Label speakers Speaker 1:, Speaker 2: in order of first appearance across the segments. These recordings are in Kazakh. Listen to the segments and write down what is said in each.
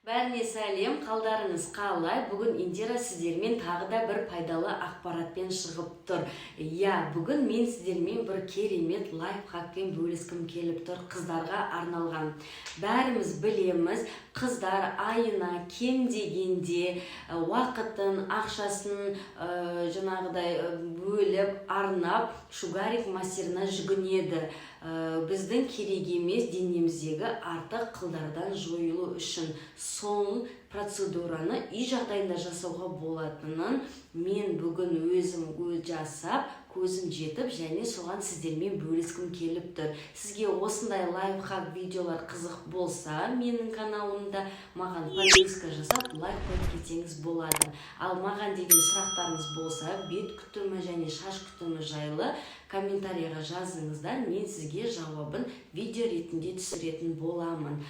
Speaker 1: Бәріне сәлем, қалдарыңыз қалай? Бүгін Индира сіздермен тағы да бір пайдалы ақпаратпен шығып тұр. Бүгін мен сіздермен бір керемет лайфхакпен бөліскім келіп тұр, қыздарға арналған. Бәріміз білеміз, қыздар айына кем дегенде уақытын, ақшасын жаңағыдай бөліп, арнап, шугаринг мастеріне жүгінеді. Біздің керек емес денеміздегі артық қылдардан жойылу үшін соң процедураны үй жағдайында жасауға болатынын мен бүгін өзім жасап, көзім жетіп, және соған сіздермен бөліскім келіп тұр. Сізге осындай лайфхак видеолар қызық болса, менің каналымда маған подписка жасап, лайк қойып кетсеңіз болады. Ал маған деген сұрақтарыңыз болса, бет күтімі және шаш күтімі жайлы комментарийға жазыңыздар, мен сізге жауабын видео ретінде түсіретін боламын.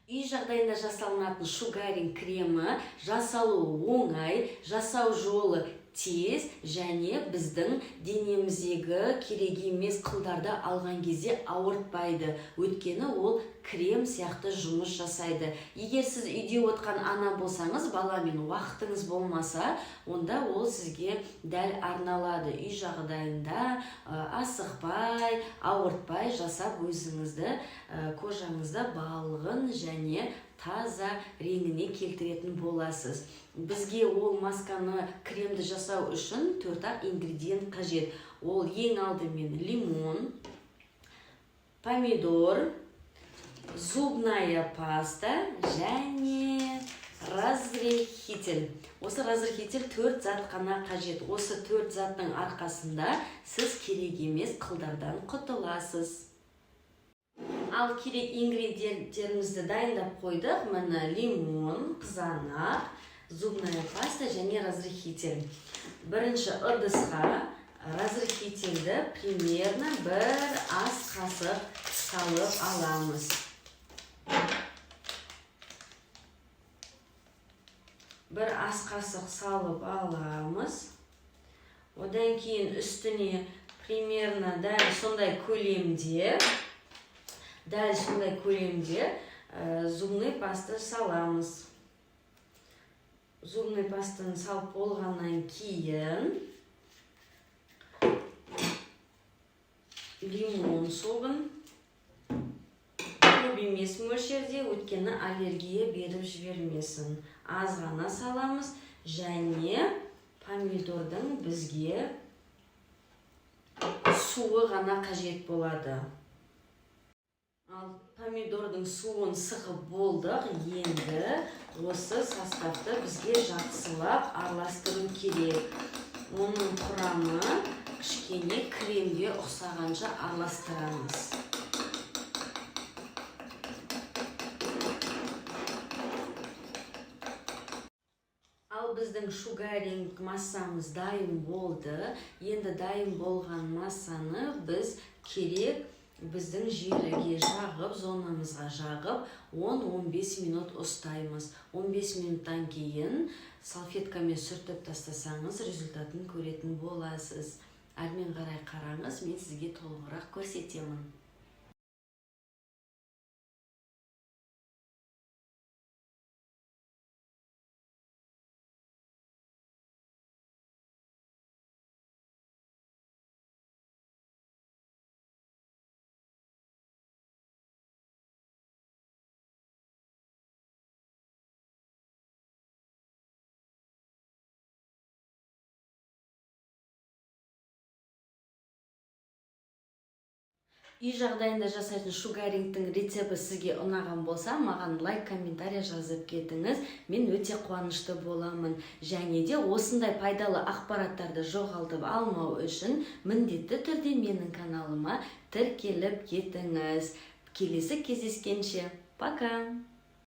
Speaker 1: Үй жағдайында жасалынатын шугаринг кремі жасалуы оңай, жасау жолы тез және біздің денеміздегі керек емес қылдарды алған кезде ауыртпайды. Өйткені ол крем сияқты жұмыс жасайды. Егер сіз үйде отқан ана болсаңыз, баламен уақытыңыз болмаса, онда ол сізге дәл арналады. Үй жағдайында асықпай, ауыртпай жасап өзіңізді кожаңызда балғын және таза реңіне келтіретін боласыз. Бізге ол масканы, кремді жасау үшін 4-ақ ингредиент қажет. Ол ең алдымен лимон, помидор, зубная паста және разрыхитель. Осы разрыхитель 4 зат қана қажет. Осы 4 заттың арқасында сіз керек емес қылдардан құтыласыз. Ал керек ингредиенттерімізді дайындап қойдық. Міне лимон, қызанақ, зубная паста және разрыхитель. Бірінші ыдысқа разрыхительді примерно 1 ас қасық салып аламыз. 1 ас қасық салып аламыз. Одан кейін үстіне примерно дәл сондай көлемде зубный паста саламыз. Зубный пастаны салып болғаннан кейін лимон суын көп емес мөлшерде, өйткені аллергия беріп жібермесін. Аз ғана саламыз және помидордың бізге суы ғана қажет болады. Ал помидордың суын сығып болдық, енді осы составты бізге жақсылап араластыру керек. Оның құрамы кішкене кремге ұқсағанша араластырамыз. Ал біздің шугаринг массамыз дайын болды. Енді дайын болған массаны біз керек біздің желіге жағып, зонамызға жағып, 10-15 минут ұстаймыз. 15 минуттан кейін салфеткамен сүртіп тастасаңыз, результатын көретін боласыз. Әрмен қарай қараңыз, мен сізге толығырақ көрсетемін. Үй жағдайында жасайтын шугарингтің рецепті сізге ұнаған болса, маған лайк, комментарий жазып кетіңіз. Мен өте қуанышты боламын. Және де осындай пайдалы ақпараттарды жоғалтып алмау үшін міндетті түрде менің каналыма тіркеліп кетіңіз. Келесі кездескенше. Пока!